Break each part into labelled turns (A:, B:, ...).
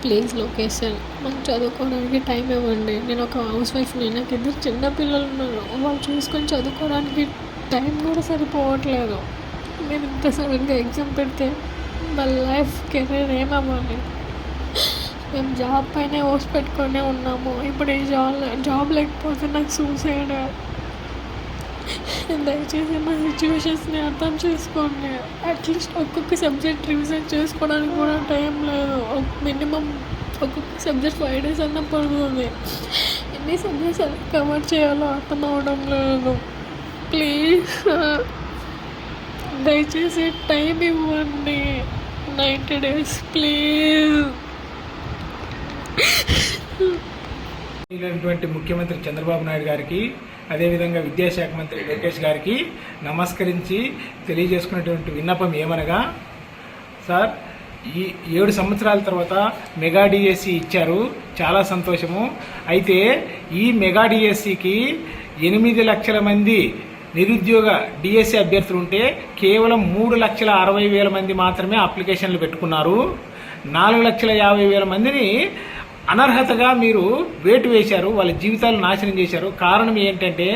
A: Please location మాకు చదువుకోవడానికి time ఇవ్వండి. నేను ఒక హౌస్ వైఫ్ని. నాకు ఇద్దరు చిన్నపిల్లలు ఉన్నారు. వాళ్ళు చూసుకొని చదువుకోవడానికి టైం కూడా సరిపోవట్లేదు. నేను ఇంత సడన్గా ఎగ్జామ్ పెడితే వాళ్ళ లైఫ్ కెరీర్ ఏమవ్వాలి? మేము జాబ్ పైనే హోస్ పెట్టుకొనే ఉన్నాము. ఇప్పుడు ఈ జాబ్ లేకపోతే నాకు సూసైడ్. దయచేసి మా సిచ్యువేషన్స్ని అర్థం చేసుకోండి. అట్లీస్ట్ ఒక్కొక్క సబ్జెక్ట్ రివిజన్ చేసుకోవడానికి కూడా టైం లేదు. మినిమం ఒక్కొక్క సబ్జెక్ట్ 5 days అన్న పడుతుంది. ఎన్ని సబ్జెక్ట్స్ ఎలా కవర్ చేయాలో అర్థం అవడం లేదు. ప్లీజ్ దయచేసి టైం ఇవ్వండి. 90 days ప్లీజ్.
B: ముఖ్యమంత్రి చంద్రబాబు నాయుడు గారికి, అదేవిధంగా విద్యాశాఖ మంత్రి లోకేష్ గారికి నమస్కరించి తెలియజేసుకున్నటువంటి విన్నపం ఏమనగా, సార్ ఈ 7 సంవత్సరాల తర్వాత మెగా డిఎస్సి ఇచ్చారు, చాలా సంతోషము. అయితే ఈ మెగా డిఎస్సికి 8 లక్షల మంది నిరుద్యోగ డిఎస్సి అభ్యర్థులు ఉంటే కేవలం 3,60,000 మంది మాత్రమే అప్లికేషన్లు పెట్టుకున్నారు. 4,50,000 మందిని అనర్హతగా మీరు వేటు వేశారు, వాళ్ళ జీవితాలు నాశనం చేశారు. కారణం ఏంటంటే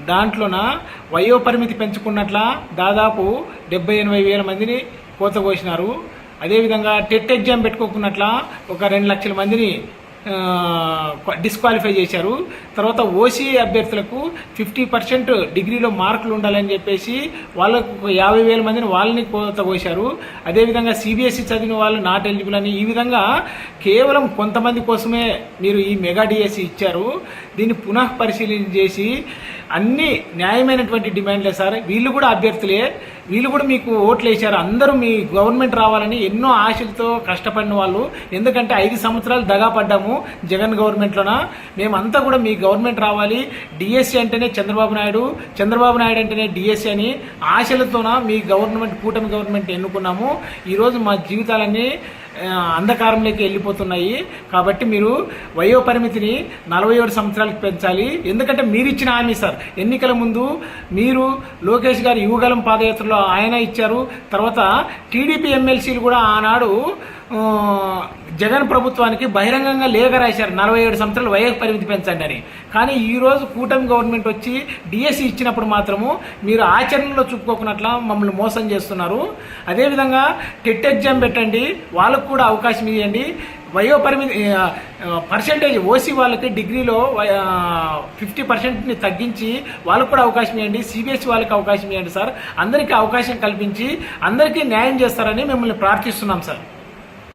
B: దాంట్లోన వయోపరిమితి పెంచుకున్నట్ల దాదాపు 70,000-80,000 మందిని కోతకోసినారు. అదేవిధంగా టెట్ ఎగ్జామ్ పెట్టుకోకున్నట్ల ఒక 2 లక్షల మందిని డిస్క్వాలిఫై చేశారు. తర్వాత ఓసీ అభ్యర్థులకు 50% డిగ్రీలో మార్కులు ఉండాలని చెప్పేసి వాళ్ళకు 50,000 మందిని వాళ్ళని కోత కోశారు. అదేవిధంగా సిబిఎస్ఈ చదివిన వాళ్ళు నాట్ ఎలిజిబుల్ అని, ఈ విధంగా కేవలం కొంతమంది కోసమే మీరు ఈ మెగా డిఎస్సి ఇచ్చారు. దీన్ని పునః పరిశీలన చేసి అన్ని న్యాయమైనటువంటి డిమాండ్లే సార్. వీళ్ళు కూడా అభ్యర్థులే, వీళ్ళు కూడా మీకు ఓట్లు వేశారు. అందరూ మీ గవర్నమెంట్ రావాలని ఎన్నో ఆశలతో కష్టపడిన వాళ్ళు. ఎందుకంటే 5 సంవత్సరాలు దగా పడ్డాము జగన్ గవర్నమెంట్లోన. మేమంతా కూడా మీ గవర్నమెంట్ రావాలి, డిఎస్సి అంటేనే చంద్రబాబు నాయుడు, చంద్రబాబు నాయుడు అంటేనే డిఎస్సి అని ఆశలతోన మీ గవర్నమెంట్, కూటమి గవర్నమెంట్ ఎన్నుకున్నాము. ఈరోజు మా జీవితాలన్నీ అంధకారంలోకి వెళ్ళిపోతున్నాయి. కాబట్టి మీరు వయోపరిమితిని 47 సంవత్సరాలకు పెంచాలి. ఎందుకంటే మీరు ఇచ్చిన హామీ సార్. ఎన్నికల ముందు మీరు లోకేష్ గారు యువగలం పాదయాత్రలో ఆయన ఇచ్చారు. తర్వాత టీడీపీ ఎమ్మెల్సీలు కూడా ఆనాడు జగన్ ప్రభుత్వానికి బహిరంగంగా లేఖ రాశారు 47 సంవత్సరాలు వయో పరిమితి పెంచండి అని. కానీ ఈరోజు కూటమి గవర్నమెంట్ వచ్చి డిఎస్సి ఇచ్చినప్పుడు మాత్రము మీరు ఆచరణలో చూపుకోకున్నట్ల మమ్మల్ని మోసం చేస్తున్నారు. అదేవిధంగా టెట్ ఎగ్జామ్ పెట్టండి, వాళ్ళకు కూడా అవకాశం ఇవ్వండి. వయో పరిమితి పర్సెంటేజ్ ఓసీ వాళ్ళకి డిగ్రీలో 50%ని తగ్గించి వాళ్ళకు కూడా అవకాశం ఇవ్వండి. సిబిఎస్ఈ వాళ్ళకి అవకాశం ఇవ్వండి సార్. అందరికీ అవకాశం కల్పించి అందరికీ న్యాయం చేస్తారని మిమ్మల్ని ప్రార్థిస్తున్నాం సార్.